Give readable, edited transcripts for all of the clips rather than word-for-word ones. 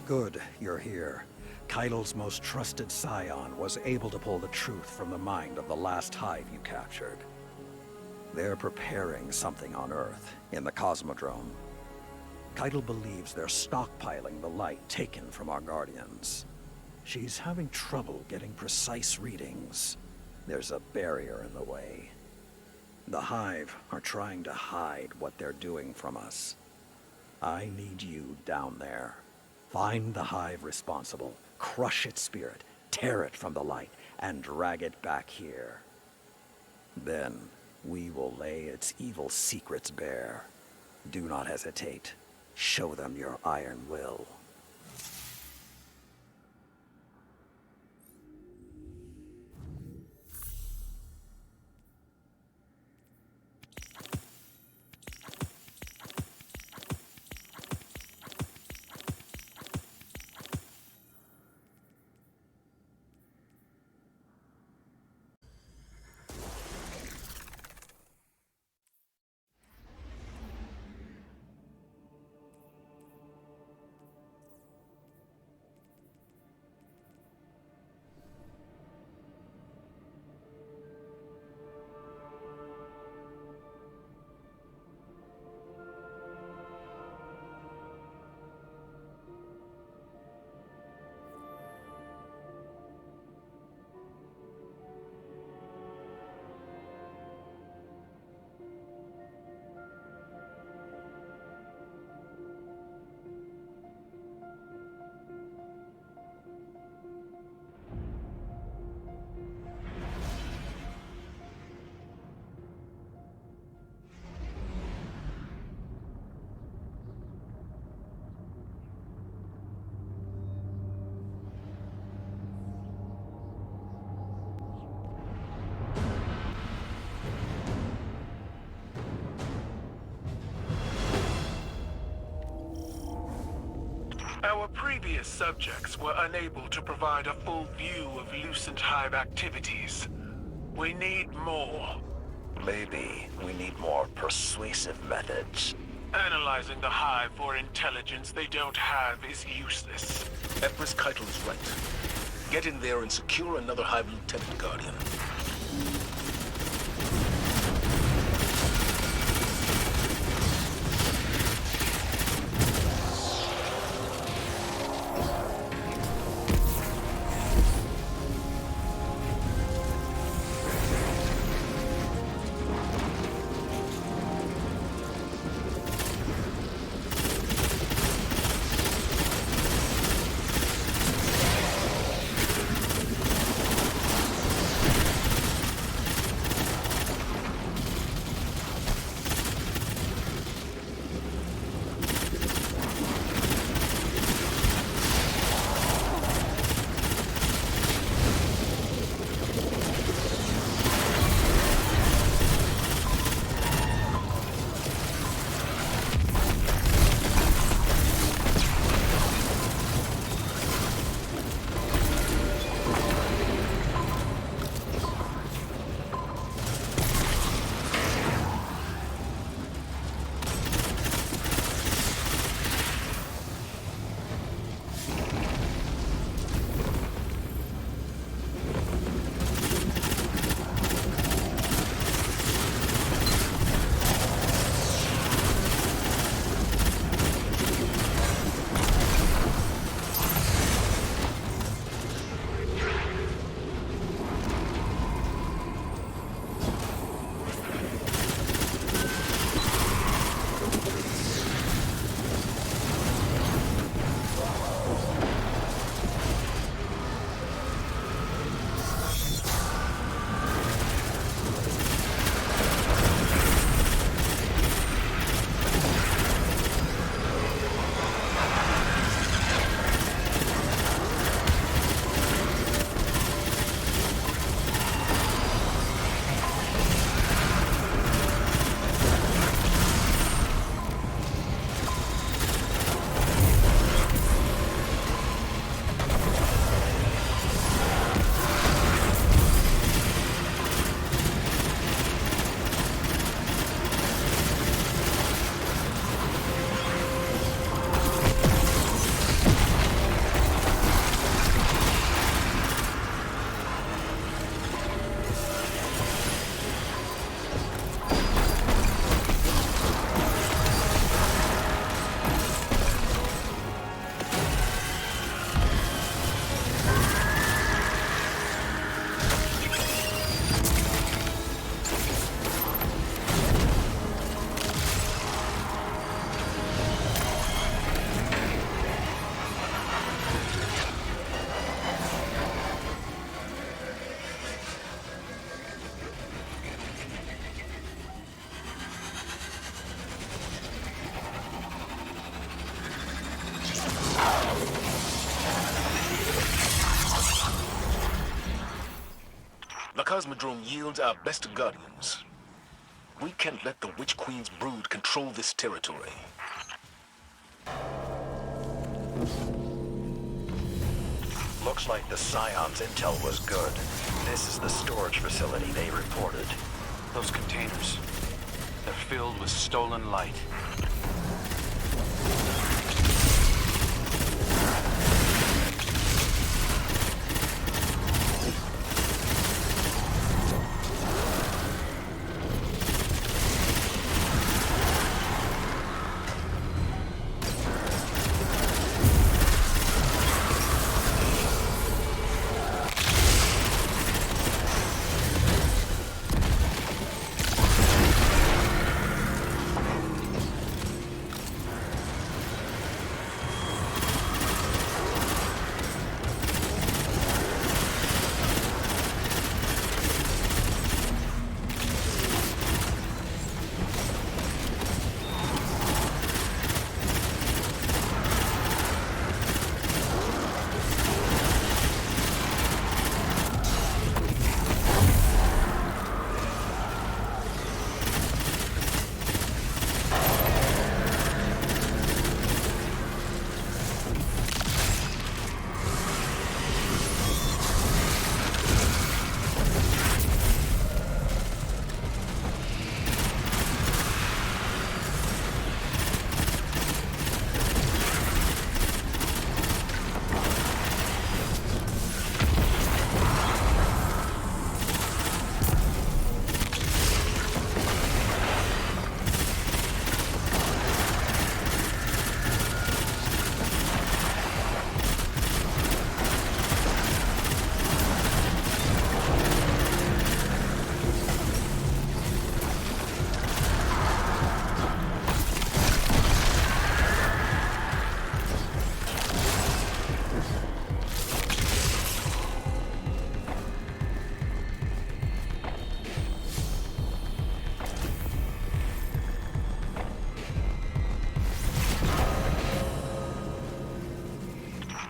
Good, you're here. Keidel's most trusted scion was able to pull the truth from the mind of the last hive you captured. They're preparing something on Earth, in the Cosmodrome. Keidel believes they're stockpiling the light taken from our Guardians. She's having trouble getting precise readings. There's a barrier in the way. The Hive are trying to hide what they're doing from us. I need you down there. Find the Hive responsible, crush its spirit, tear it from the light, and drag it back here. Then, we will lay its evil secrets bare. Do not hesitate. Show them your iron will. Our previous subjects were unable to provide a full view of Lucent Hive activities. We need more. Maybe we need more persuasive methods. Analyzing the Hive for intelligence they don't have is useless. Empress Keitel is right. Get in there and secure another Hive Lieutenant Guardian. Cosmodrome yields our best guardians. We can't let the Witch Queen's brood control this territory. Looks like the Scion's intel was good. This is the storage facility they reported. Those containers, they're filled with stolen light.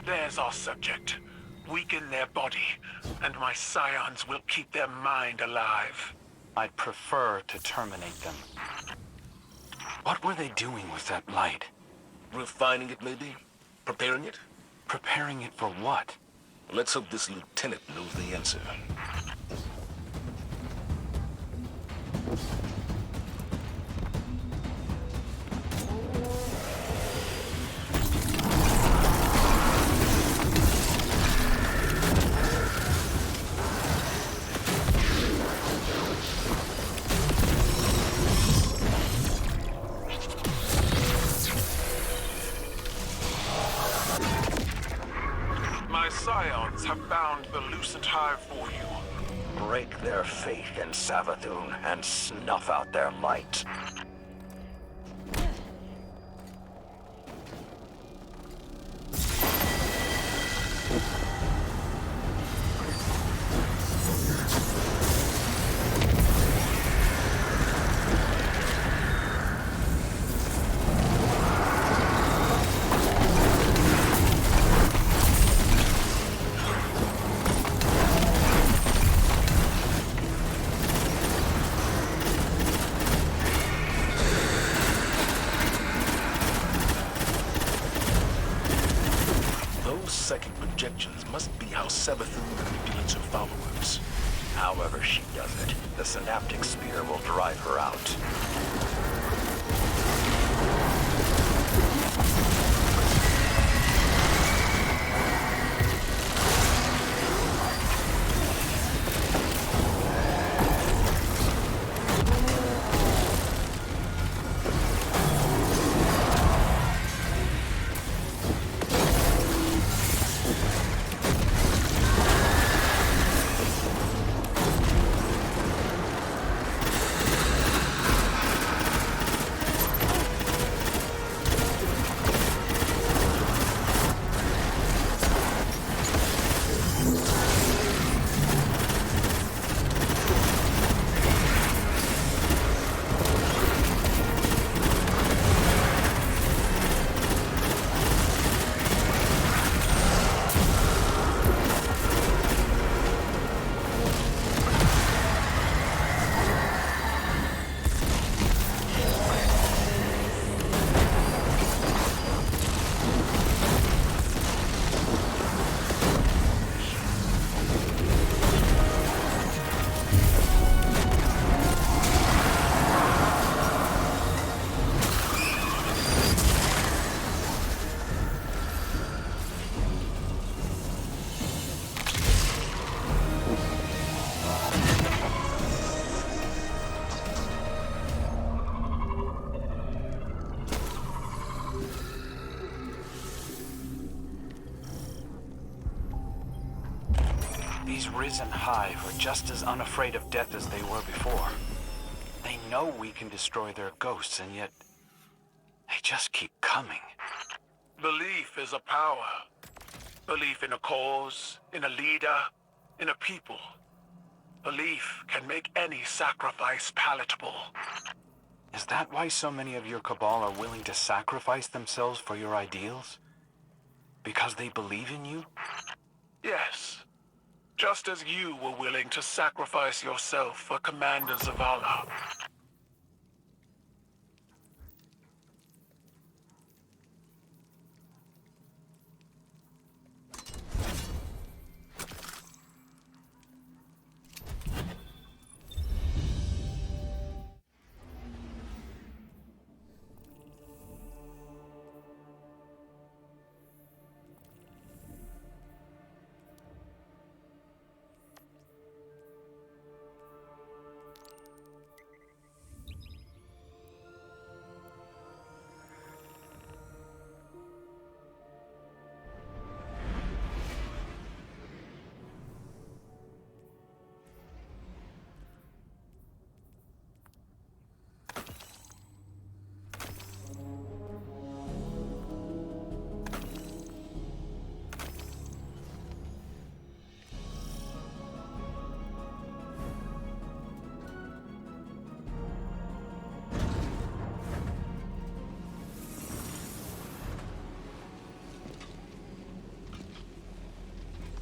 There's our subject. Weaken their body, and my Scions will keep their mind alive. I'd prefer to terminate them. What were they doing with that light? Refining it, maybe? Preparing it? Preparing it for what? Let's hope this lieutenant knows the answer. My Scions have bound the Lucent Hive for you. Break their faith in Savathun and snuff out their light. Second projections must be how Savathun manipulates her followers. However she does it, the synaptic spear will drive her out. These risen hive are just as unafraid of death as they were before. They know we can destroy their ghosts, and yet they just keep coming. Belief is a power. Belief in a cause, in a leader, in a people. Belief can make any sacrifice palatable. Is that why so many of your Cabal are willing to sacrifice themselves for your ideals? Because they believe in you? Yes. Just as you were willing to sacrifice yourself for Commander Zavala.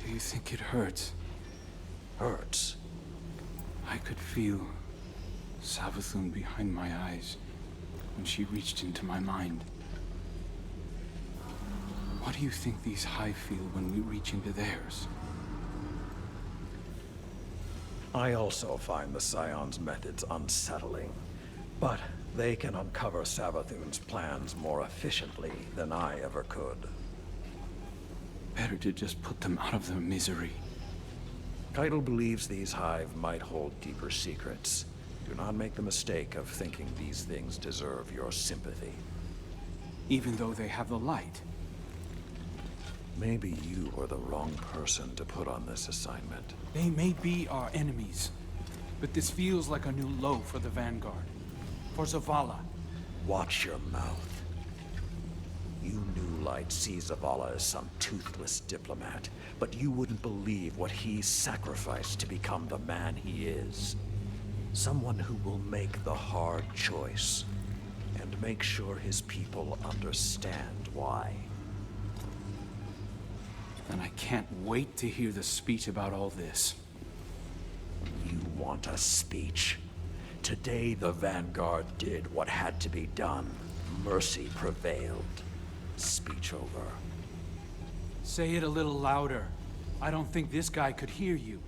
Do you think it hurts? Hurts? I could feel Savathun behind my eyes when she reached into my mind. What do you think these hive feel when we reach into theirs? I also find the Scion's methods unsettling, but they can uncover Savathun's plans more efficiently than I ever could. Better to just put them out of their misery. Keitel believes these hive might hold deeper secrets. Do not make the mistake of thinking these things deserve your sympathy. Even though they have the light. Maybe you were the wrong person to put on this assignment. They may be our enemies, but this feels like a new low for the Vanguard. For Zavala. Watch your mouth. You New Light see Zavala as some toothless diplomat, but you wouldn't believe what he's sacrificed to become the man he is. Someone who will make the hard choice, and make sure his people understand why. And I can't wait to hear the speech about all this. You want a speech? Today the Vanguard did what had to be done. Mercy prevailed. Speech over. Say it a little louder. I don't think this guy could hear you.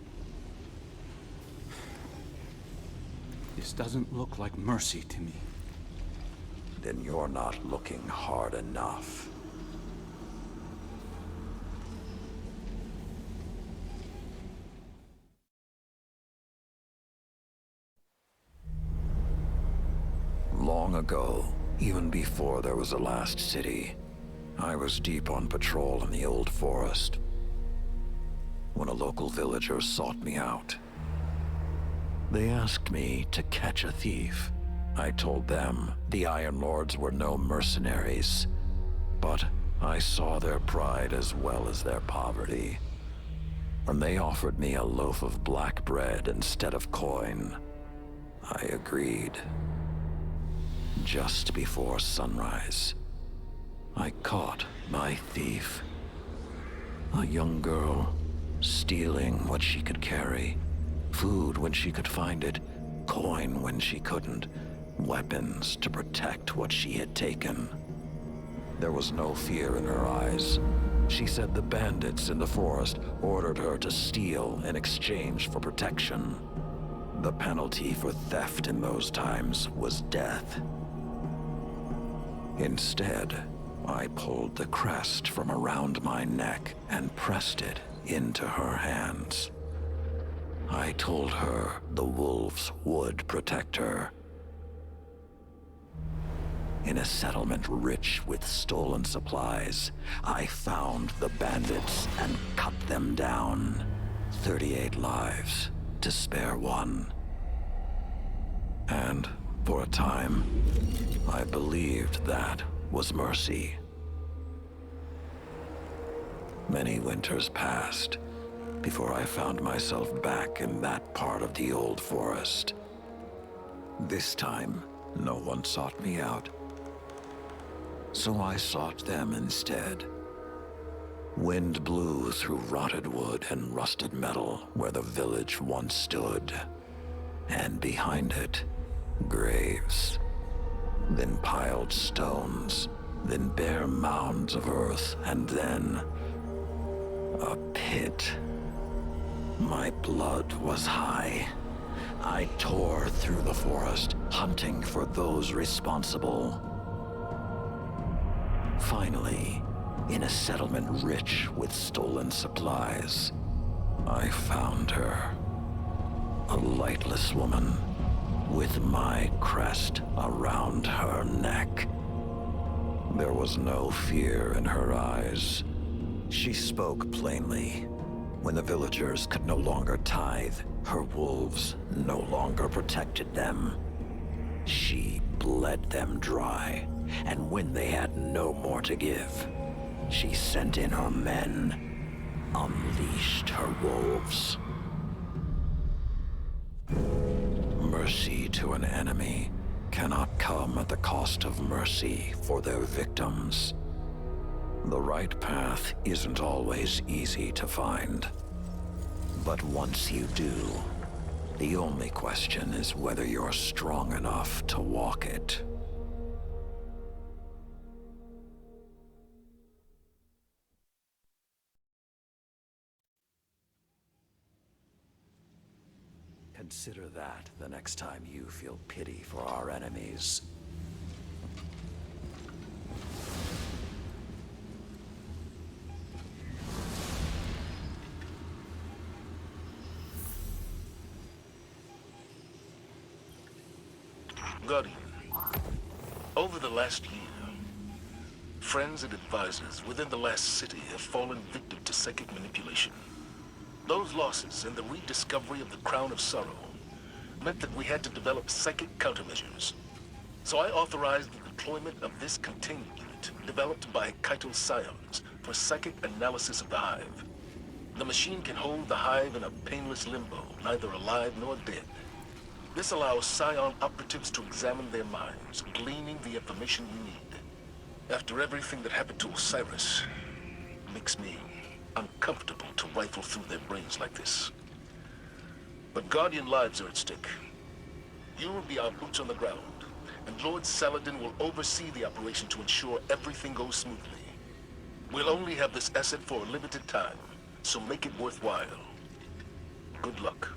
This doesn't look like mercy to me. Then you're not looking hard enough. Long ago, even before there was a last city, I was deep on patrol in the old forest when a local villager sought me out. They asked me to catch a thief. I told them the Iron Lords were no mercenaries, but I saw their pride as well as their poverty. When they offered me a loaf of black bread instead of coin, I agreed. Just before sunrise, I caught my thief. A young girl, stealing what she could carry. Food when she could find it, coin when she couldn't, weapons to protect what she had taken. There was no fear in her eyes. She said the bandits in the forest ordered her to steal in exchange for protection. The penalty for theft in those times was death. Instead, I pulled the crest from around my neck and pressed it into her hands. I told her the wolves would protect her. In a settlement rich with stolen supplies, I found the bandits and cut them down. 38 lives to spare one. And for a time, I believed that was mercy. Many winters passed before I found myself back in that part of the old forest. This time, no one sought me out. So I sought them instead. Wind blew through rotted wood and rusted metal where the village once stood. And behind it, graves. Then piled stones, then bare mounds of earth, and then a pit. My blood was high. I tore through the forest, hunting for those responsible. Finally, in a settlement rich with stolen supplies, I found her. A lightless woman, with my crest around her neck. There was no fear in her eyes. She spoke plainly. When the villagers could no longer tithe, her wolves no longer protected them. She bled them dry, and when they had no more to give, she sent in her men, unleashed her wolves. Mercy to an enemy cannot come at the cost of mercy for their victims. The right path isn't always easy to find. But once you do, the only question is whether you're strong enough to walk it. Consider that the next time you feel pity for our enemies. Guardian, over the last year, friends and advisors within the last city have fallen victim to psychic manipulation. Those losses and the rediscovery of the Crown of Sorrow meant that we had to develop psychic countermeasures. So I authorized the deployment of this containment unit developed by Keitel Scions for psychic analysis of the Hive. The machine can hold the Hive in a painless limbo, neither alive nor dead. This allows Scion operatives to examine their minds, gleaning the information we need. After everything that happened to Osiris, it makes me uncomfortable to rifle through their brains like this. But Guardian lives are at stake. You will be our boots on the ground, and Lord Saladin will oversee the operation to ensure everything goes smoothly. We'll only have this asset for a limited time, so make it worthwhile. Good luck.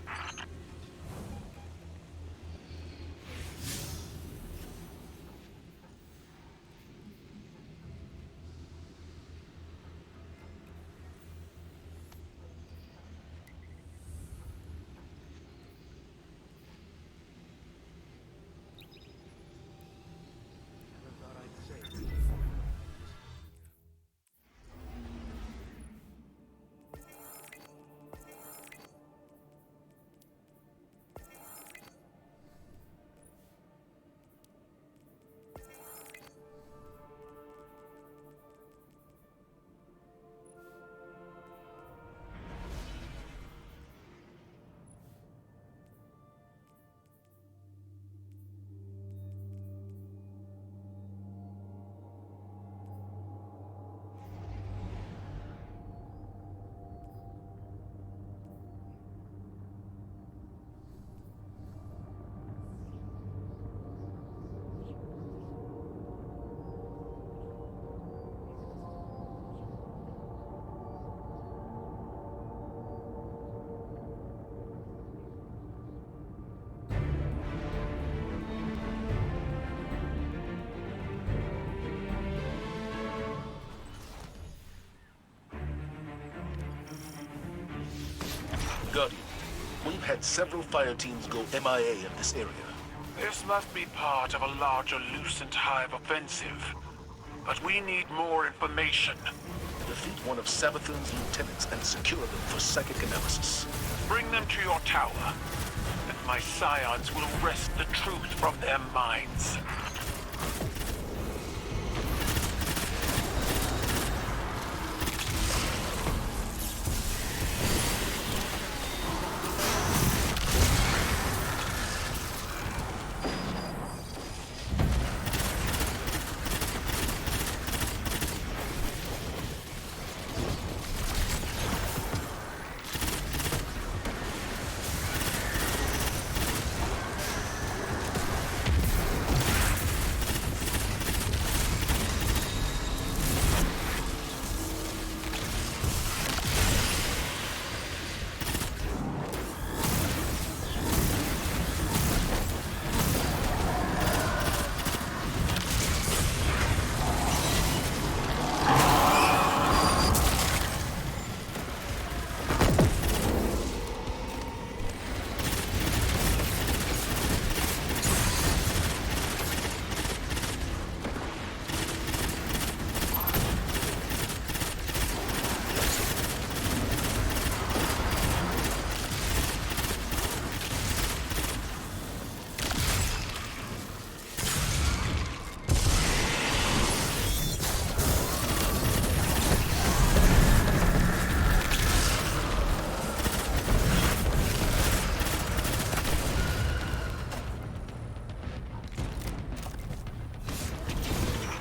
Guardian, we've had several fire teams go MIA in this area. This must be part of a larger Lucent Hive offensive. But we need more information. Defeat one of Savathun's lieutenants and secure them for psychic analysis. Bring them to your tower, and my scions will wrest the truth from their minds.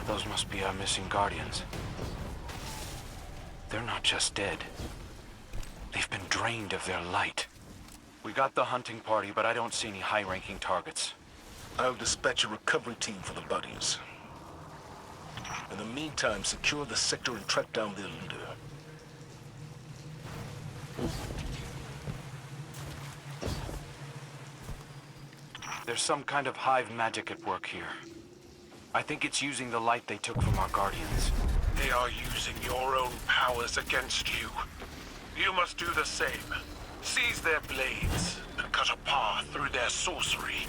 Those must be our missing guardians. They're not just dead. They've been drained of their light. We got the hunting party, but I don't see any high-ranking targets. I'll dispatch a recovery team for the bodies. In the meantime, secure the sector and track down their leader. There's some kind of hive magic at work here. I think it's using the light they took from our guardians. They are using your own powers against you. You must do the same. Seize their blades and cut a path through their sorcery.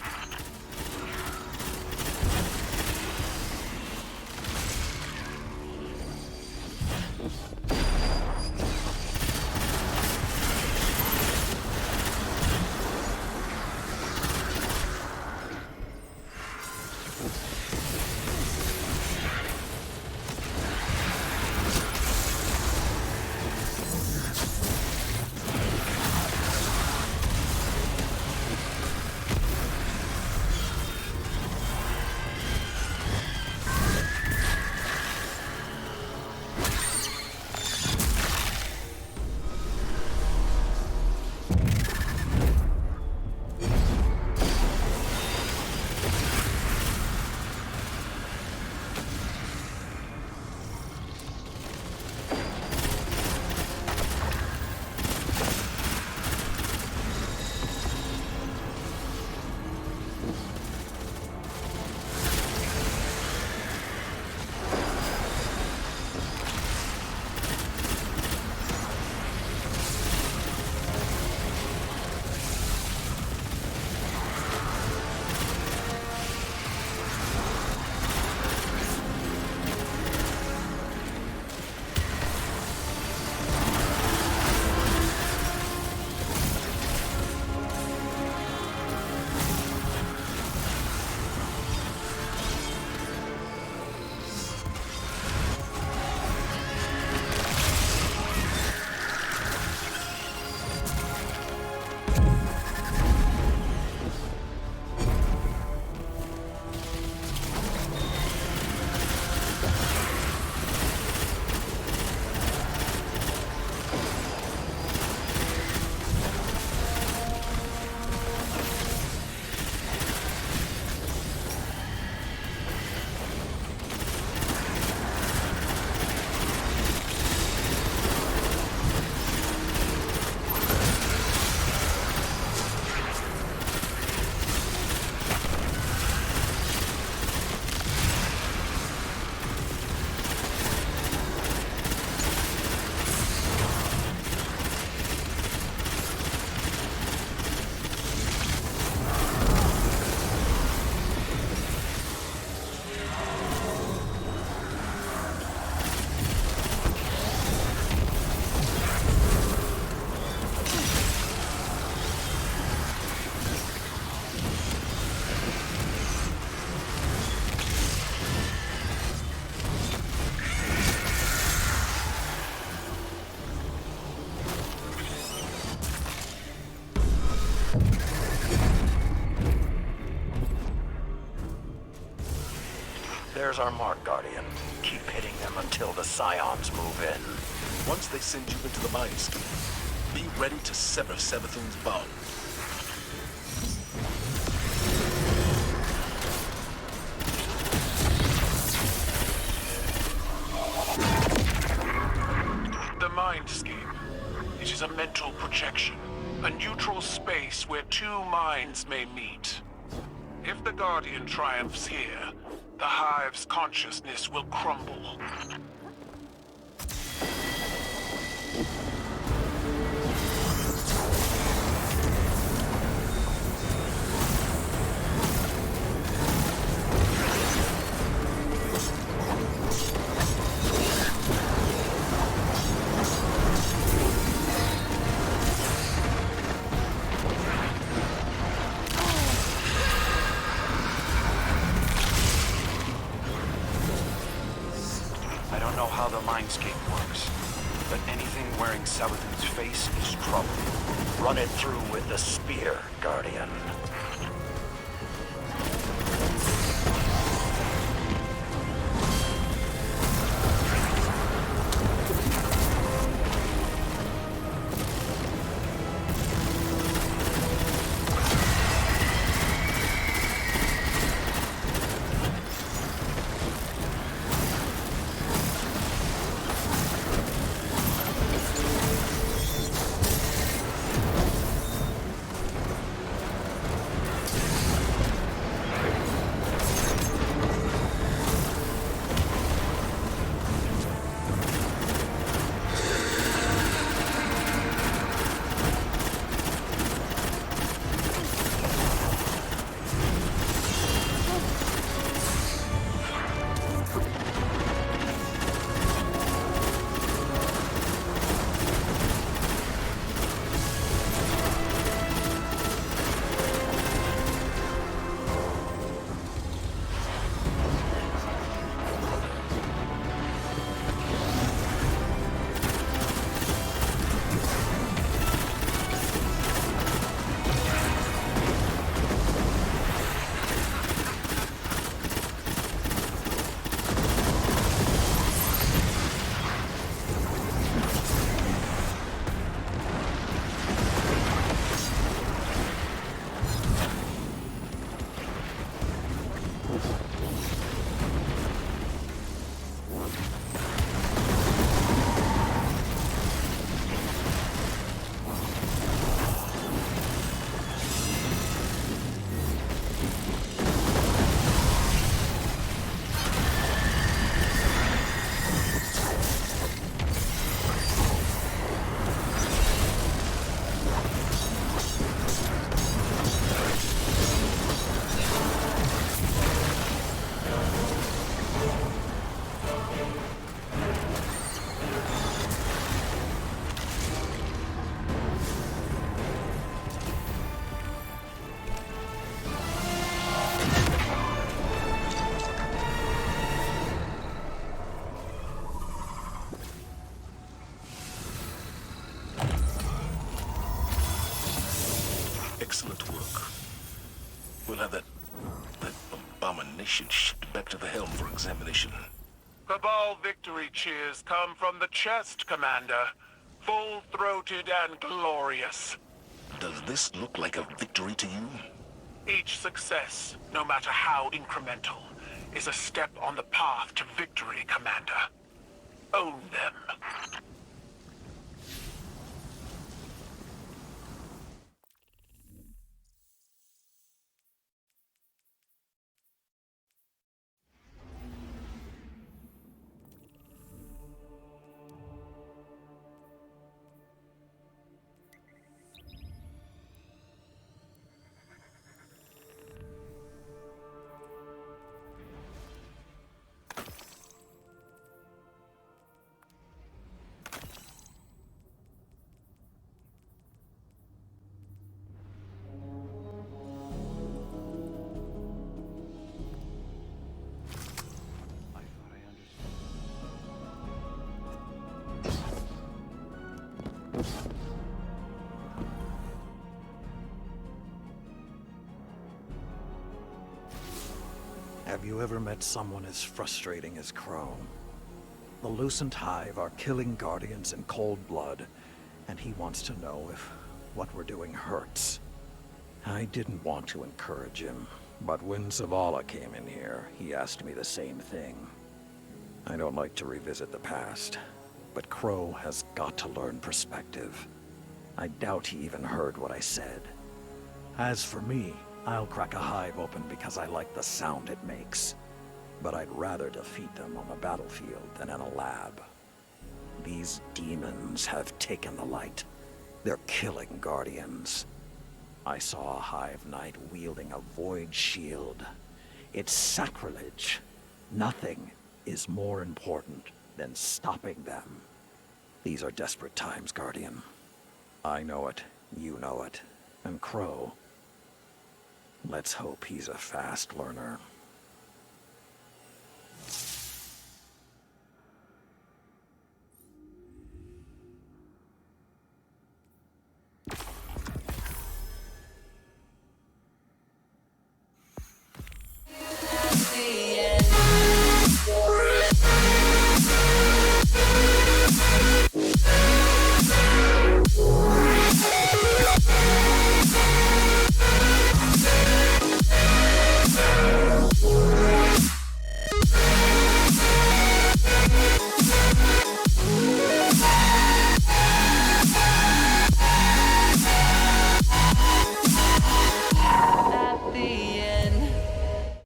There's our mark, Guardian. Keep hitting them until the Scions move in. Once they send you into the Mindscape, be ready to sever Savathun's bond. The Mindscape. It is a mental projection. A neutral space where two minds may meet. If the Guardian triumphs here, the Hive's consciousness will crumble. I don't know how the Mindscape works, but anything wearing Savathun's face is trouble. Run it through with the spear, Guardian. Excellent work. We'll have that abomination shipped back to the helm for examination. Cabal victory cheers come from the chest, Commander. Full-throated and glorious. Does this look like a victory to you? Each success, no matter how incremental, is a step on the path to victory, Commander. Own them. Have you ever met someone as frustrating as Crow? The Lucent Hive are killing Guardians in cold blood, and he wants to know if what we're doing hurts. I didn't want to encourage him, but when Zavala came in here, he asked me the same thing. I don't like to revisit the past, but Crow has got to learn perspective. I doubt he even heard what I said. As for me, I'll crack a hive open because I like the sound it makes. But I'd rather defeat them on the battlefield than in a lab. These demons have taken the light. They're killing Guardians. I saw a Hive Knight wielding a void shield. It's sacrilege. Nothing is more important than stopping them. These are desperate times, Guardian. I know it, you know it, and Crow. Let's hope he's a fast learner.